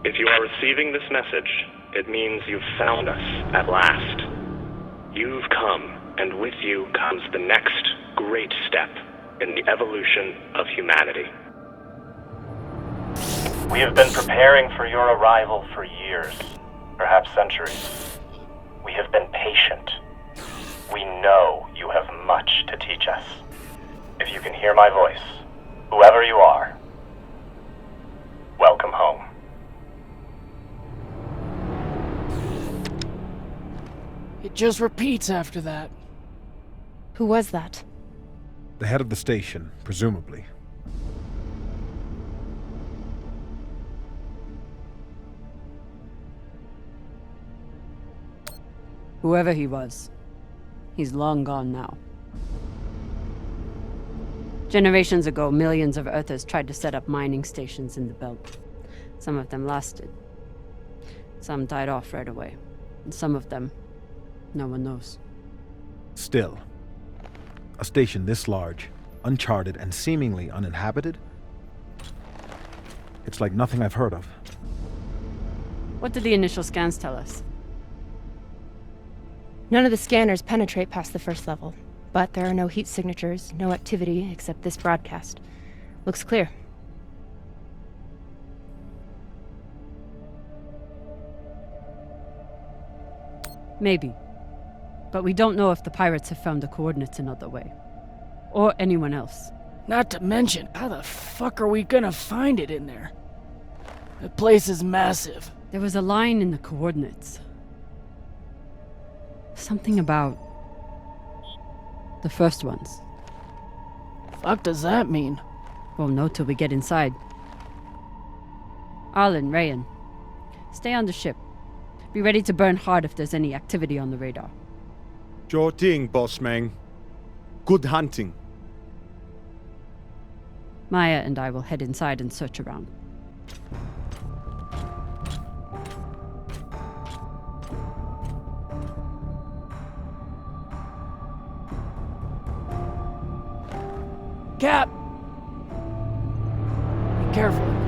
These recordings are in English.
If you are receiving this message, it means you've found us at last. You've come, and with you comes the next great step in the evolution of humanity. We have been preparing for your arrival for years, perhaps centuries. We have been patient. We know you have much to teach us. If you can hear my voice, whoever you are, welcome home. It just repeats after that. Who was that? The head of the station, presumably. Whoever he was, he's long gone now. Generations ago, millions of Earthers tried to set up mining stations in the belt. Some of them lasted. Some died off right away. And some of them, no one knows. Still, a station this large, uncharted, and seemingly uninhabited? It's like nothing I've heard of. What did the initial scans tell us? None of the scanners penetrate past the first level, but there are no heat signatures, no activity except this broadcast. Looks clear. Maybe. But we don't know if the pirates have found the coordinates another way. Or anyone else. Not to mention, how the fuck are we gonna find it in there? The place is massive. There was a line in the coordinates. Something about the first ones. Fuck does that mean? Won't know till we get inside. Arlen, Rayan, stay on the ship. Be ready to burn hard if there's any activity on the radar. Sure thing, boss man. Good hunting. Maya and I will head inside and search around. Cap! Be careful in there.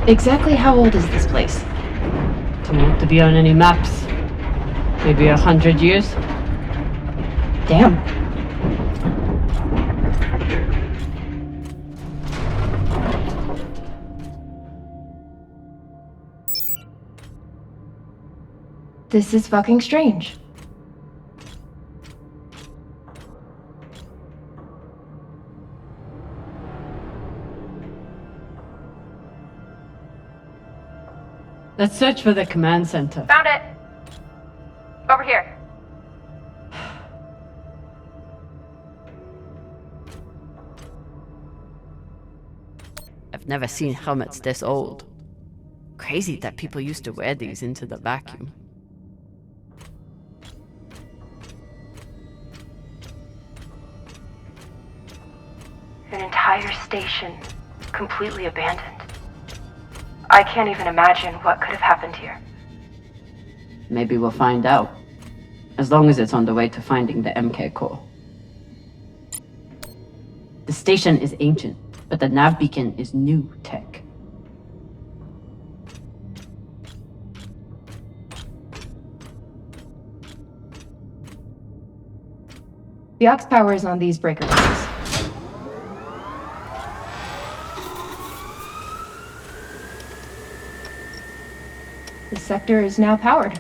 Exactly how old is this place? Too old to be on any maps. Maybe 100 years? Damn. This is fucking strange. Let's search for the command center. Found it! Over here. I've never seen helmets this old. Crazy that people used to wear these into the vacuum. An entire station, completely abandoned. I can't even imagine what could have happened here. Maybe we'll find out. As long as it's on the way to finding the MK core. The station is ancient, but the nav beacon is new tech. The aux power is on these breaker boxes. The sector is now powered.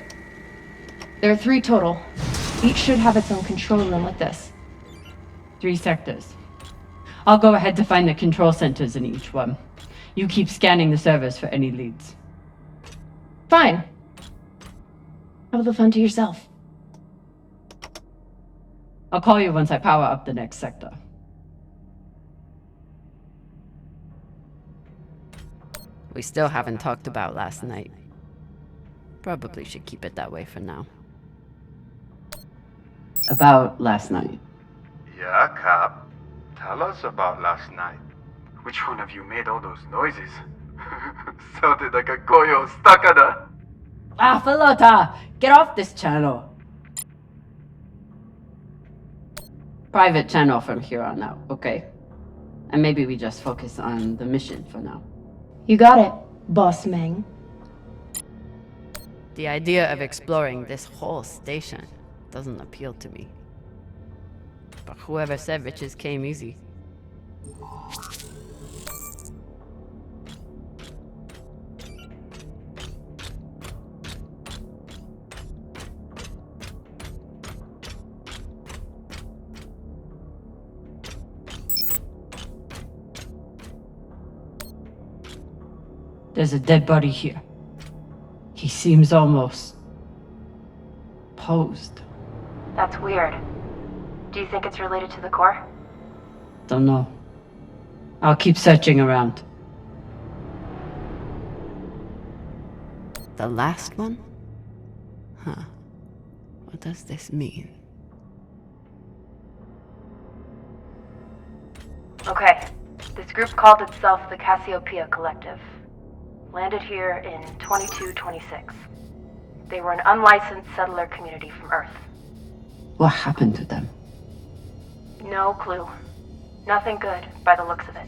There are 3 total. Each should have its own control room with this. 3 sectors. I'll go ahead to find the control centers in each one. You keep scanning the servers for any leads. Fine. Have the fun to yourself. I'll call you once I power up the next sector. We still haven't talked about last night. Probably should keep it that way for now. About last night. Yeah, Cap. Tell us about last night. Which one of you made all those noises? Sounded like a goyo stuck on a... Ah, Filota! Get off this channel! Private channel from here on out, okay? And maybe we just focus on the mission for now. You got it, Boss Meng. The idea of exploring this whole station doesn't appeal to me. But whoever said riches came easy. There's a dead body here. He seems almost... posed. That's weird. Do you think it's related to the core? Don't know. I'll keep searching around. The last one? Huh. What does this mean? Okay. This group called itself the Cassiopeia Collective. Landed here in 2226. They were an unlicensed settler community from Earth. What happened to them? No clue. Nothing good, by the looks of it.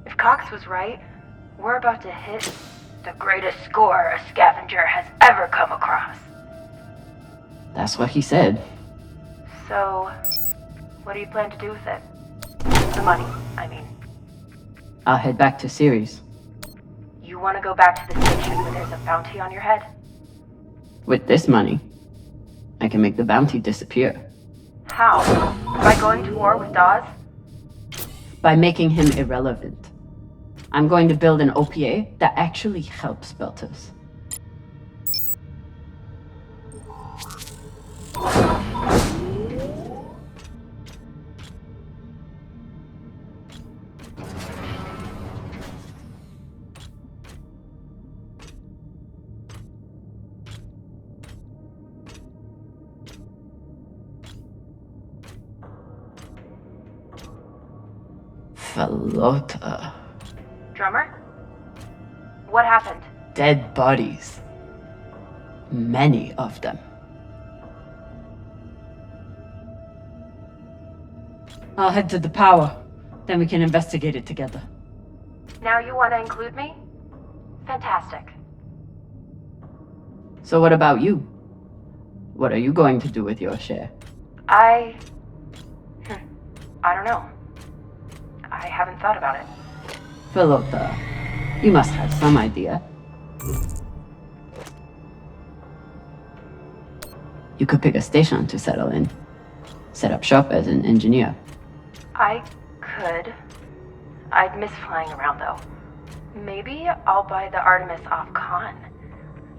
If Cox was right, we're about to hit the greatest score a scavenger has ever come across. That's what he said. So, what do you plan to do with it? The money, I mean. I'll head back to Series. You want to go back to the station where there's a bounty on your head? With this money, I can make the bounty disappear. How? By going to war with Dawes? By making him irrelevant. I'm going to build an OPA that actually helps Belters. Falota. Drummer? What happened? Dead bodies. Many of them. I'll head to the power. Then we can investigate it together. Now you want to include me? Fantastic. So what about you? What are you going to do with your share? I don't know. I haven't thought about it. Filota, you must have some idea. You could pick a station to settle in. Set up shop as an engineer. I could. I'd miss flying around though. Maybe I'll buy the Artemis off Khan.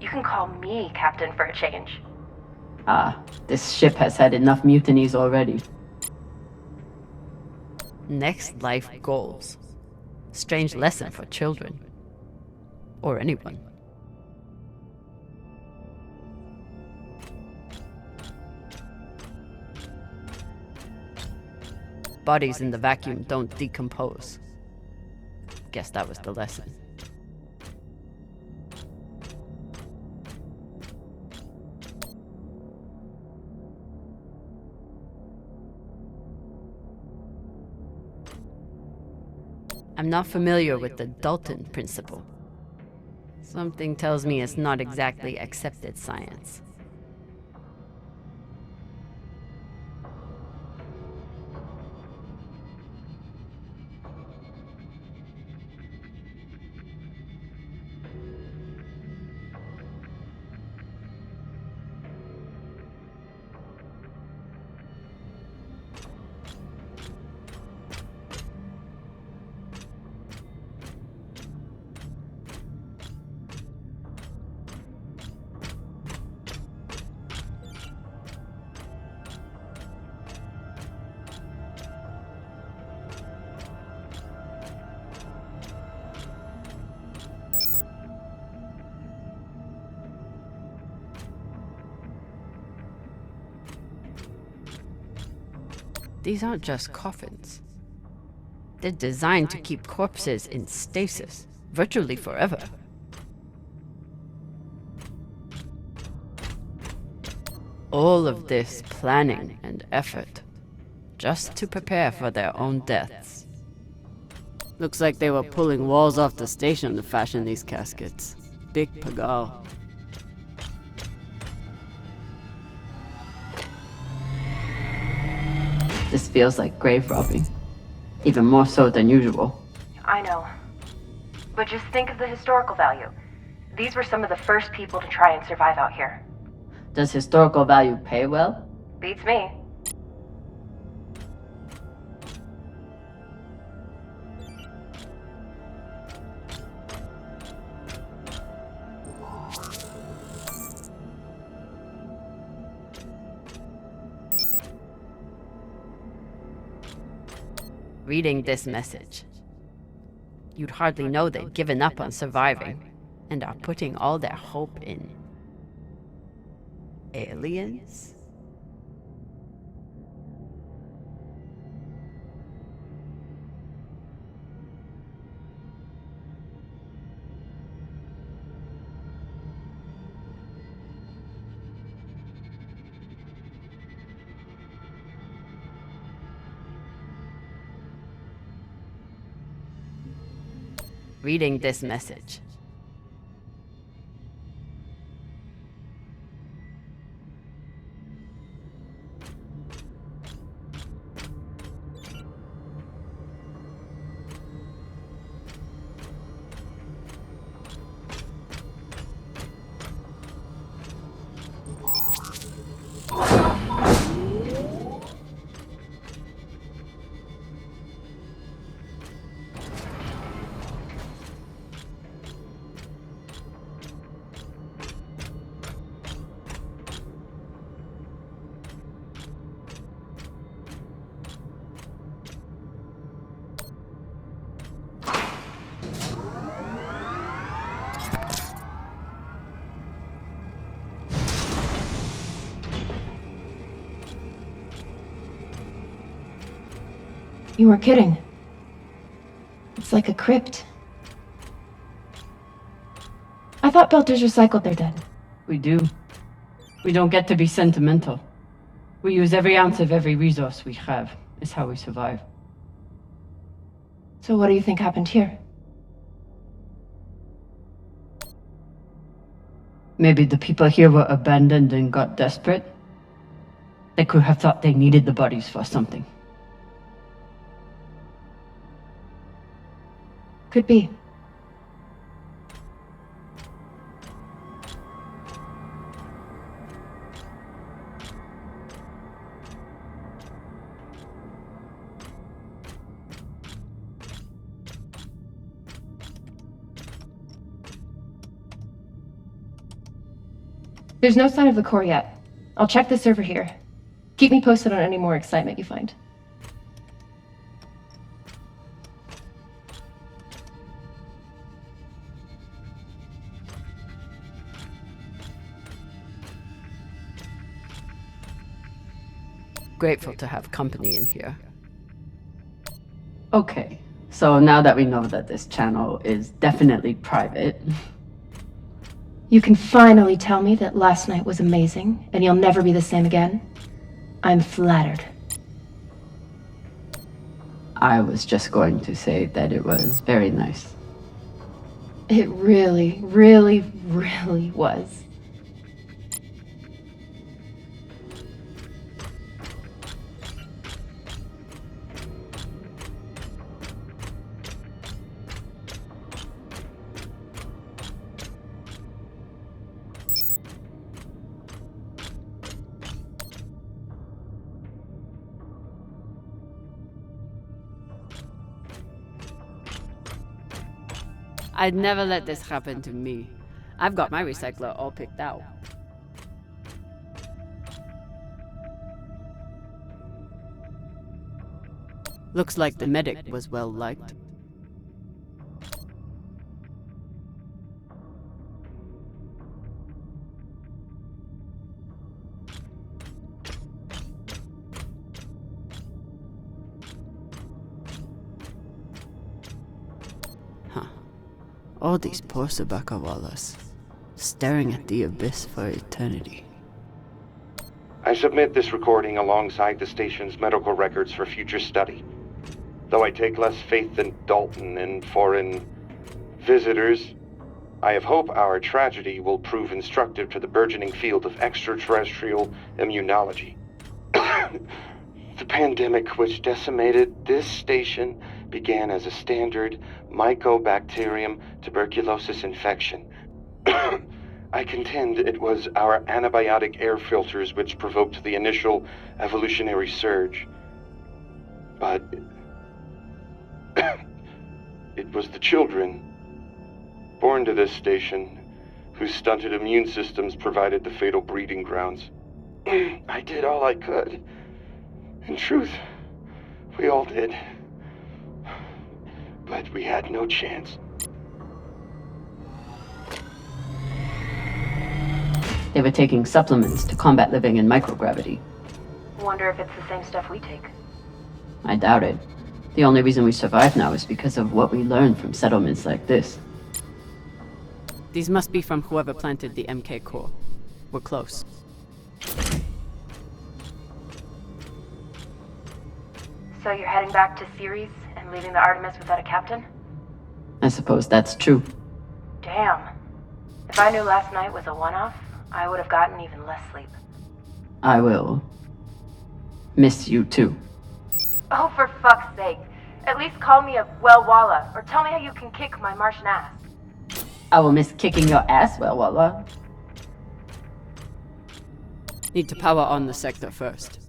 You can call me captain for a change. Ah, this ship has had enough mutinies already. Next life goals. Strange lesson for children. Or anyone. Bodies in the vacuum don't decompose. Guess that was the lesson. I'm not familiar with the Dalton principle. Something tells me it's not exactly accepted science. These aren't just coffins. They're designed to keep corpses in stasis, virtually forever. All of this planning and effort, just to prepare for their own deaths. Looks like they were pulling walls off the station to fashion these caskets. Big pagal. This feels like grave robbing. Even more so than usual. I know. But just think of the historical value. These were some of the first people to try and survive out here. Does historical value pay well? Beats me. Reading this message, you'd hardly know they've given up on surviving and are putting all their hope in aliens? Reading this message, You were kidding. It's like a crypt. I thought Belters recycled their dead. we do. We don't get to be sentimental. We use every ounce of every resource we have. It's how we survive. So what do you think happened here? Maybe the people here were abandoned and got desperate. They could have thought they needed the bodies for something. Could be. There's no sign of the core yet. I'll check the server here. Keep me posted on any more excitement you find. Grateful to have company in here. Okay, so now that we know that this channel is definitely private, You can finally tell me that last night was amazing, and you'll never be the same again? I'm flattered. I was just going to say that it was very nice. It really, really, really was. I'd never let this happen to me. I've got my recycler all picked out. Looks like the medic was well liked. All these poor Sabakawalas, staring at the abyss for eternity. I submit this recording alongside the station's medical records for future study. Though I take less faith than Dalton in foreign visitors, I have hope our tragedy will prove instructive to the burgeoning field of extraterrestrial immunology. The pandemic which decimated this station began as a standard Mycobacterium tuberculosis infection. I contend it was our antibiotic air filters which provoked the initial evolutionary surge. But it was the children born to this station whose stunted immune systems provided the fatal breeding grounds. I did all I could. In truth, we all did. But we had no chance. They were taking supplements to combat living in microgravity. Wonder if it's the same stuff we take. I doubt it. The only reason we survive now is because of what we learned from settlements like this. These must be from whoever planted the MK core. We're close. So you're heading back to Ceres and leaving the Artemis without a captain? I suppose that's true. Damn. If I knew last night was a one-off, I would have gotten even less sleep. I will miss you too. Oh, for fuck's sake. At least call me a well-walla, or tell me how you can kick my Martian ass. I will miss kicking your ass, well, Walla. Need to power on the sector first.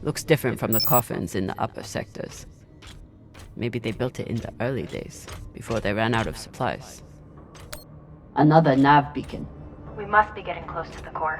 Looks different from the coffins in the upper sectors. Maybe they built it in the early days, before they ran out of supplies. Another nav beacon. We must be getting close to the core.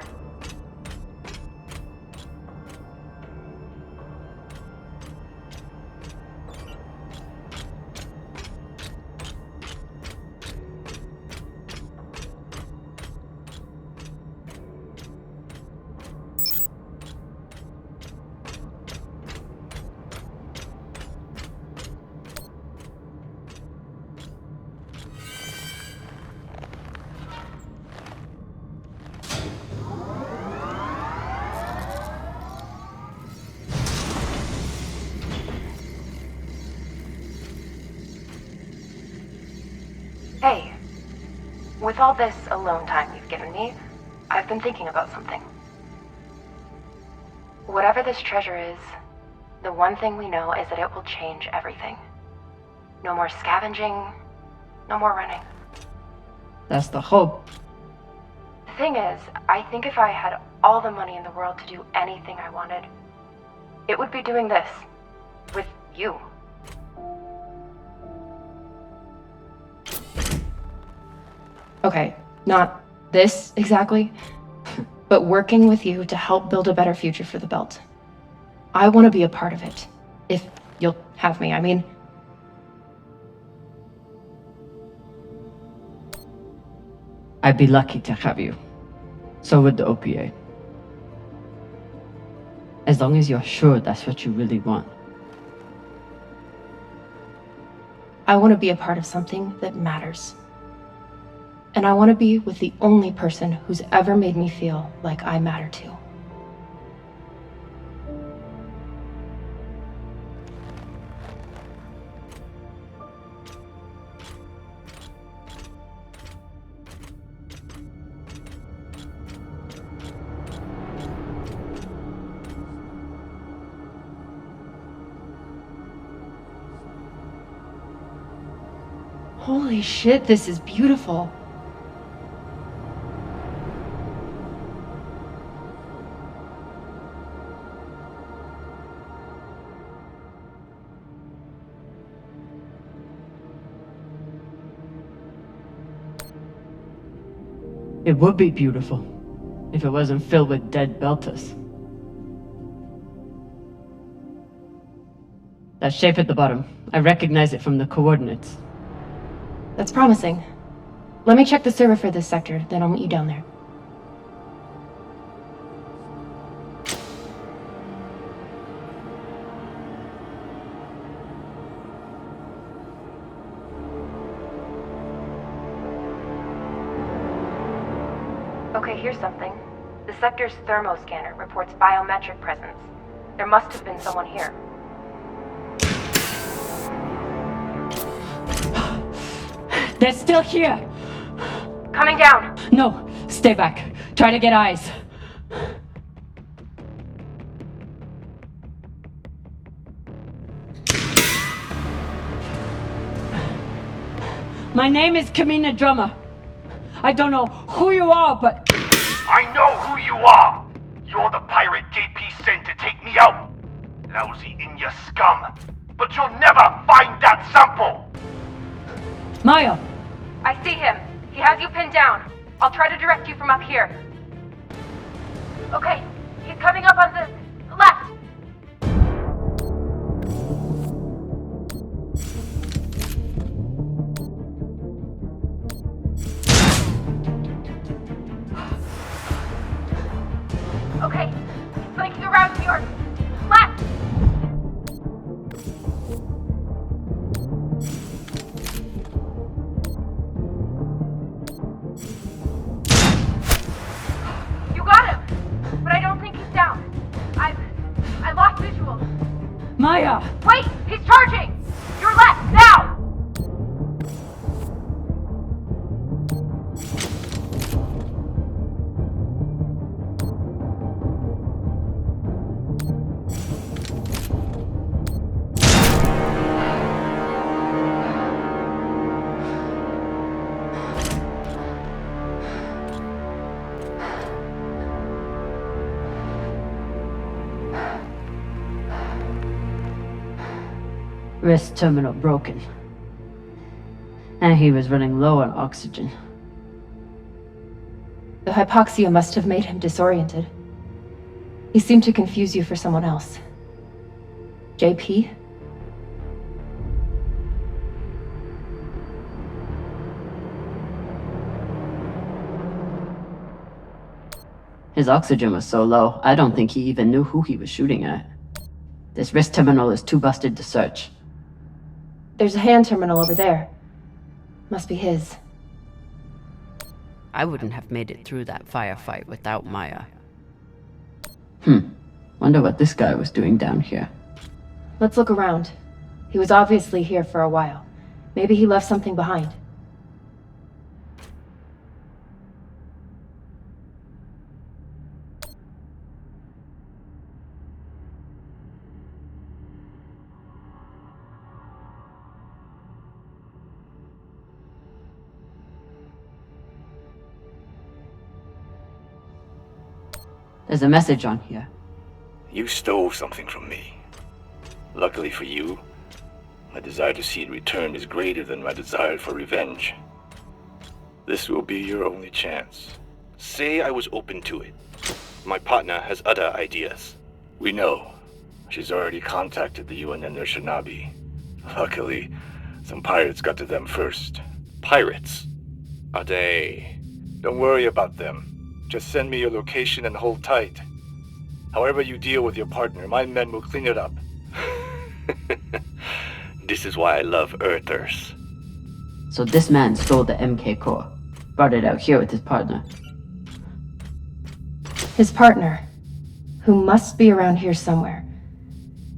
Hey, with all this alone time you've given me, I've been thinking about something. Whatever this treasure is, the one thing we know is that it will change everything. No more scavenging, no more running. That's the hope. The thing is, I think if I had all the money in the world to do anything I wanted, it would be doing this. With you. Okay, not this exactly, but working with you to help build a better future for the Belt. I want to be a part of it. If you'll have me, I mean. I'd be lucky to have you. So would the OPA. As long as you're sure that's what you really want. I want to be a part of something that matters. And I want to be with the only person who's ever made me feel like I matter too. Holy shit, this is beautiful. It would be beautiful if it wasn't filled with dead Belters. That shape at the bottom, I recognize it from the coordinates. That's promising. Let me check the server for this sector, then I'll meet you down there. Okay, here's something. The sector's thermoscanner reports biometric presence. There must have been someone here. They're still here! Coming down! No, stay back. Try to get eyes. My name is Kamina Drummer. I don't know who you are, but... I know who you are! You're the pirate JP sent to take me out! Lousy in your scum! But you'll never find that sample! Maya! I see him. He has you pinned down. I'll try to direct you from up here. Okay, he's coming up on the left. Okay, he's flanking around to your left. You got him, but I don't think he's down. I lost visual. Maya! Wait, he's charging. Your left now. Wrist terminal broken. And he was running low on oxygen. The hypoxia must have made him disoriented. He seemed to confuse you for someone else. JP? His oxygen was so low, I don't think he even knew who he was shooting at. This wrist terminal is too busted to search. There's a hand terminal over there. Must be his. I wouldn't have made it through that firefight without Maya. Wonder what this guy was doing down here. Let's look around. He was obviously here for a while. Maybe he left something behind. There's a message on here. You stole something from me. Luckily for you, my desire to see it returned is greater than my desire for revenge. This will be your only chance. Say I was open to it. My partner has other ideas. We know. She's already contacted the UN and their Shinabi. Luckily, some pirates got to them first. Pirates? Are they? Don't worry about them. Just send me your location and hold tight. However you deal with your partner, my men will clean it up. This is why I love Earthers. So this man stole the MK core, brought it out here with his partner. His partner, who must be around here somewhere.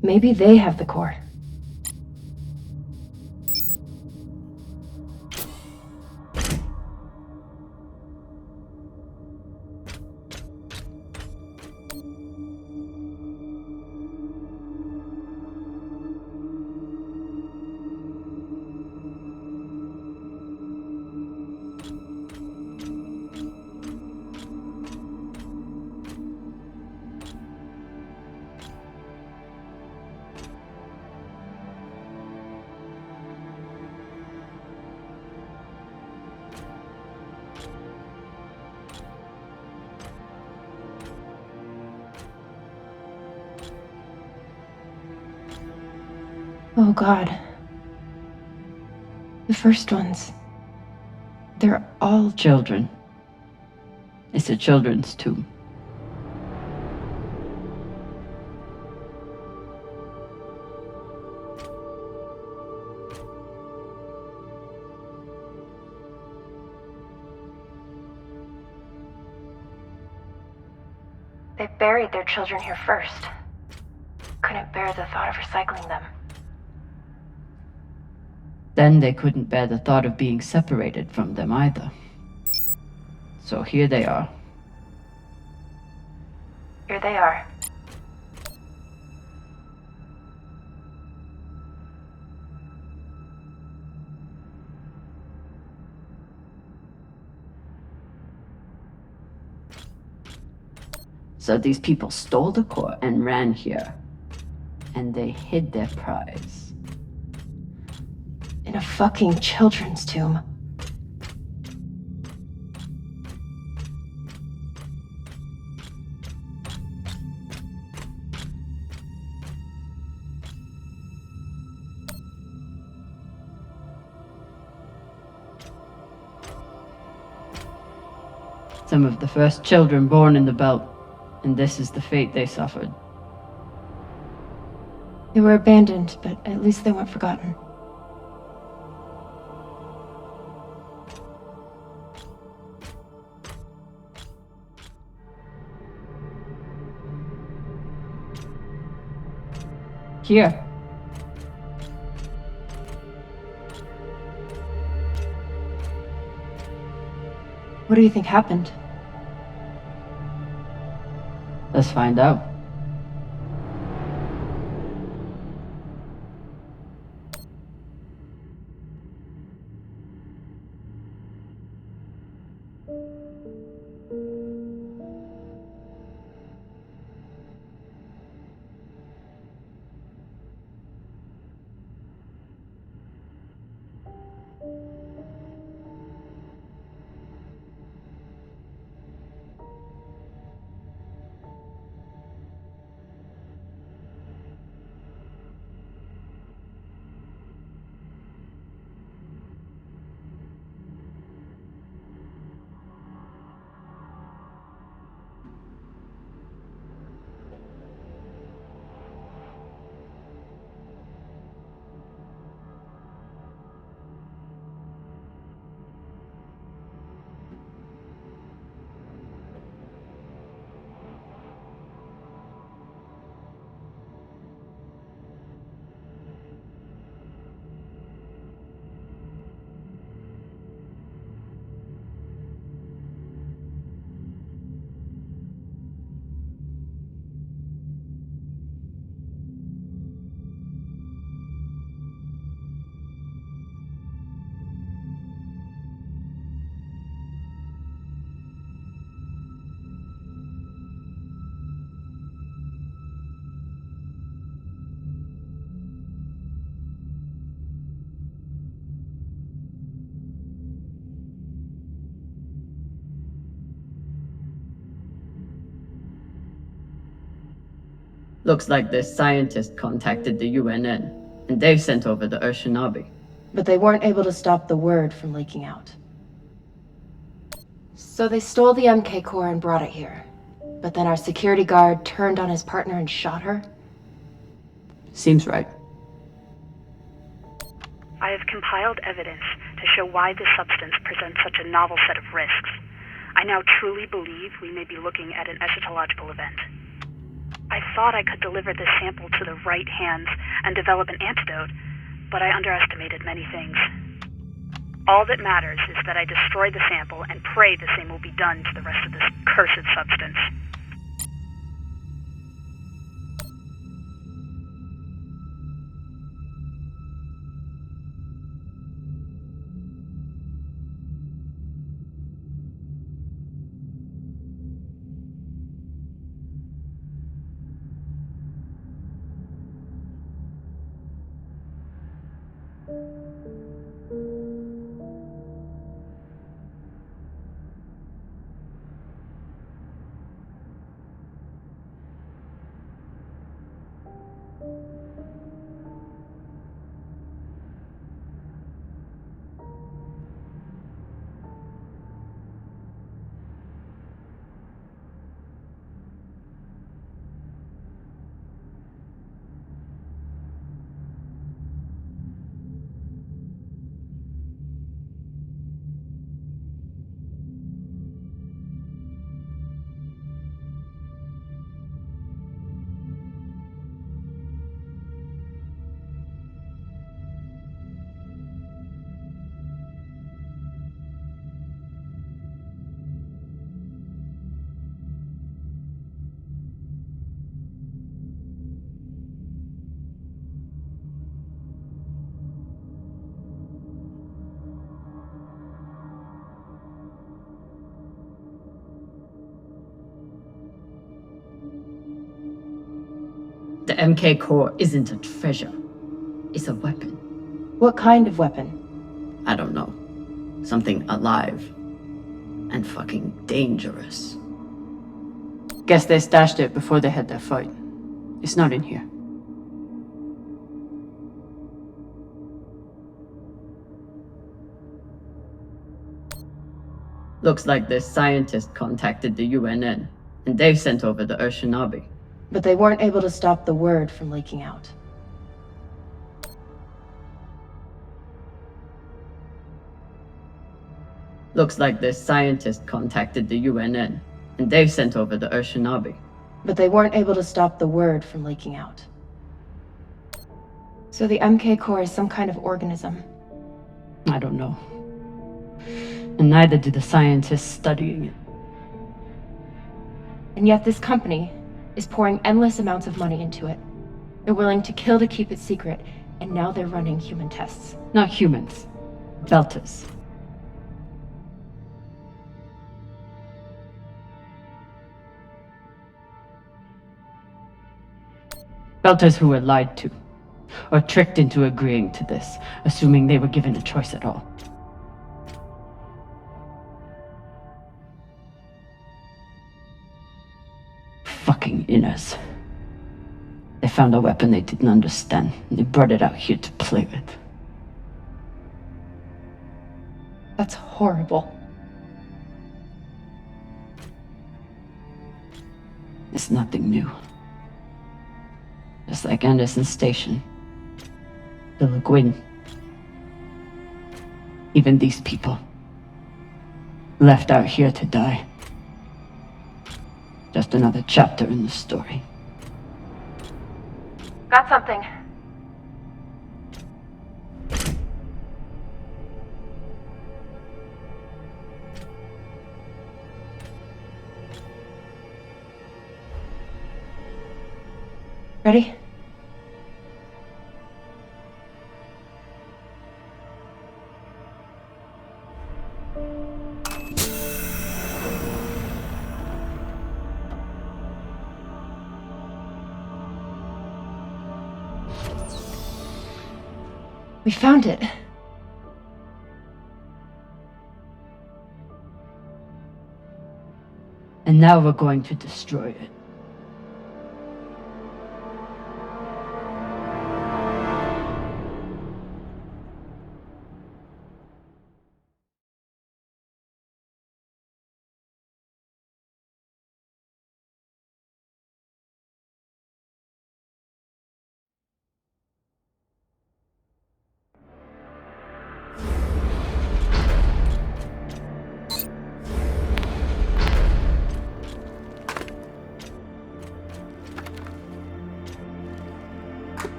Maybe they have the core. Oh God. The first ones. They're all Children. It's a children's tomb. They buried their children here first. Couldn't bear the thought of recycling them. Then they couldn't bear the thought of being separated from them either. So here they are. Here they are. So these people stole the core and ran here. And they hid their prize. In a fucking children's tomb. Some of the first children born in the belt, and this is the fate they suffered. They were abandoned, but at least they weren't forgotten. Here. What do you think happened? Let's find out. Looks like this scientist contacted the UNN, and they've sent over the Urshinabi. But they weren't able to stop the word from leaking out. So they stole the MK core and brought it here. But then our security guard turned on his partner and shot her? Seems right. I have compiled evidence to show why this substance presents such a novel set of risks. I now truly believe we may be looking at an eschatological event. I thought I could deliver this sample to the right hands and develop an antidote, but I underestimated many things. All that matters is that I destroy the sample and pray the same will be done to the rest of this cursed substance. The MK core isn't a treasure. It's a weapon. What kind of weapon? I don't know. Something alive. And fucking dangerous. Guess they stashed it before they had their fight. It's not in here. Looks like this scientist contacted the UNN, and they've sent over the Urshinabi. But they weren't able to stop the word from leaking out. Looks like this scientist contacted the UNN, and they've sent over the Urshinabi. But they weren't able to stop the word from leaking out. So the MK core is some kind of organism. I don't know. And neither do the scientists studying it. And yet this company is pouring endless amounts of money into it. They're willing to kill to keep it secret, and now they're running human tests. Not humans. Belters. Belters who were lied to, or tricked into agreeing to this, assuming they were given a choice at all. Fucking inners. They found a weapon they didn't understand, and they brought it out here to play with. That's horrible. It's nothing new. Just like Anderson Station, the Laguin, even these people, left out here to die. Just another chapter in the story. Got something. Ready? We found it. And now we're going to destroy it.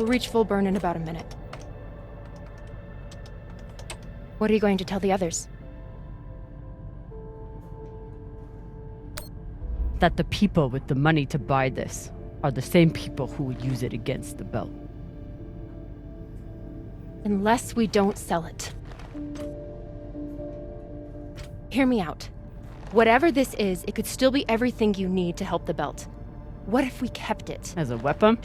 We'll reach full burn in about a minute. What are you going to tell the others? That the people with the money to buy this are the same people who would use it against the belt. Unless we don't sell it. Hear me out. Whatever this is, it could still be everything you need to help the belt. What if we kept it? As a weapon?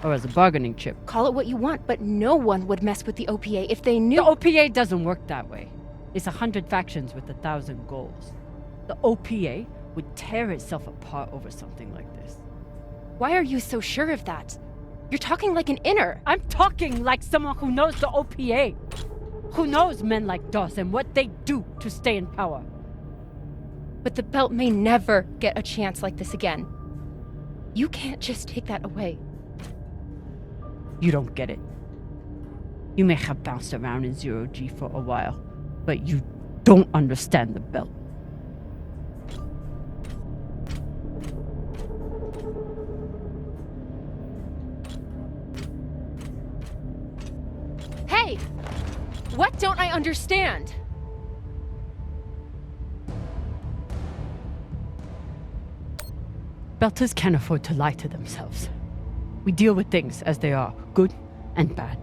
Or as a bargaining chip? Call it what you want, but no one would mess with the OPA if they knew— The OPA doesn't work that way. It's 100 factions with 1,000 goals. The OPA would tear itself apart over something like this. Why are you so sure of that? You're talking like an inner. I'm talking like someone who knows the OPA. Who knows men like Doss and what they do to stay in power. But the belt may never get a chance like this again. You can't just take that away. You don't get it. You may have bounced around in zero-G for a while, but you don't understand the belt. Hey! What don't I understand? Belters can't afford to lie to themselves. We deal with things as they are, good and bad.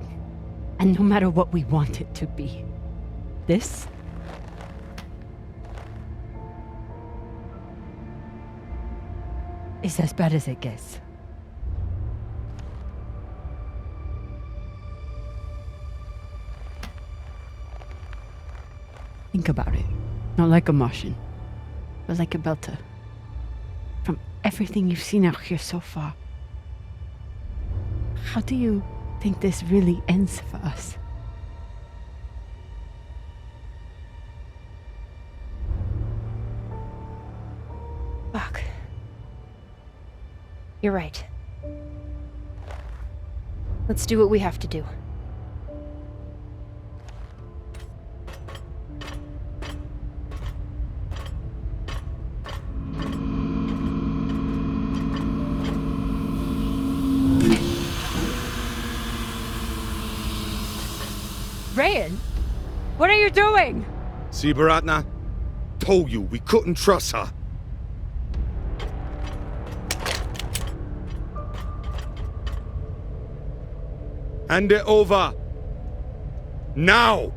And no matter what we want it to be, this is as bad as it gets. Think about it. Not like a Martian, but like a Belter. From everything you've seen out here so far, how do you think this really ends for us? Fuck. You're right. Let's do what we have to do. Rayan, what are you doing? See, Baratna? Told you we couldn't trust her. Hand it over. Now!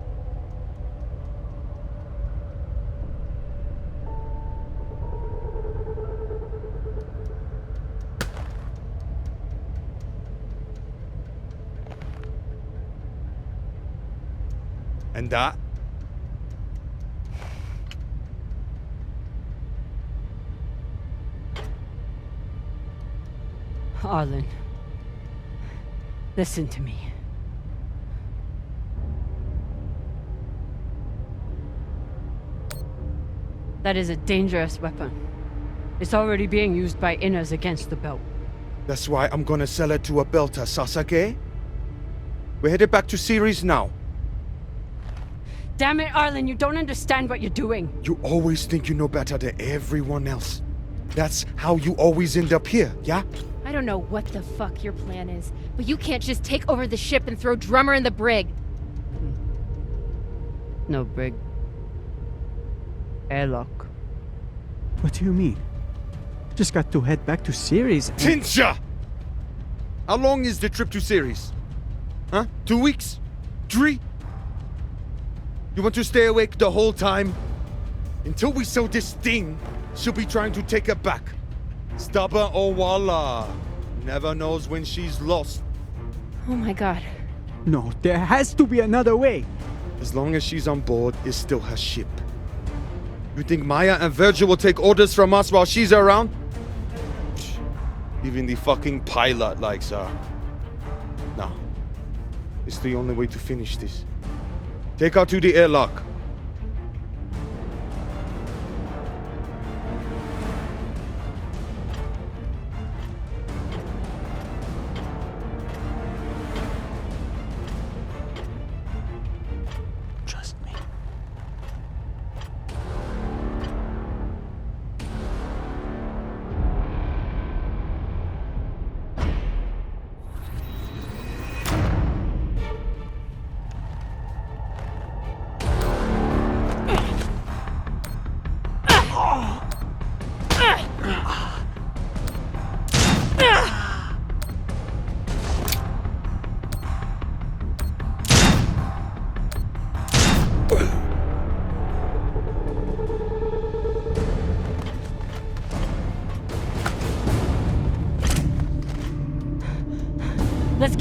And that? Arlen, listen to me. That is a dangerous weapon. It's already being used by inners against the belt. That's why I'm gonna sell it to a Belter, Sasake. We're headed back to Series now. Damn it, Arlen, you don't understand what you're doing. You always think you know better than everyone else. That's how you always end up here, yeah? I don't know what the fuck your plan is, but you can't just take over the ship and throw Drummer in the brig. No brig. Airlock. What do you mean? Just got to head back to Series and— Tinsha! How long is the trip to Series? Huh? 2 weeks? 3? You want to stay awake the whole time? Until we sell this thing, she'll be trying to take it back. Stubborn Owala. Never knows when she's lost. Oh my god. No, there has to be another way. As long as she's on board, it's still her ship. You think Maya and Virgil will take orders from us while she's around? Even the fucking pilot likes her. No. It's the only way to finish this. Take her to the airlock. Trust me.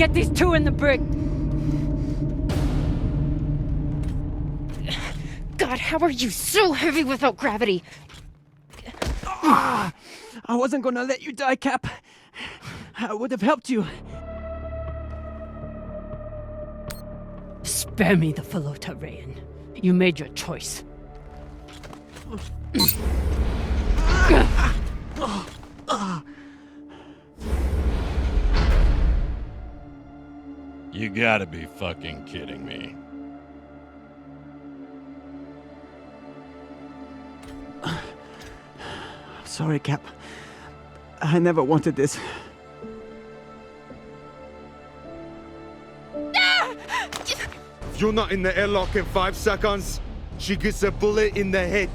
Get these two in the brig! God, how are you so heavy without gravity? I wasn't gonna let you die, Cap. I would have helped you. Spare me the Falota, Rayan. You made your choice. You gotta be fucking kidding me. Sorry, Cap. I never wanted this. If you're not in the airlock in 5 seconds, she gets a bullet in the head.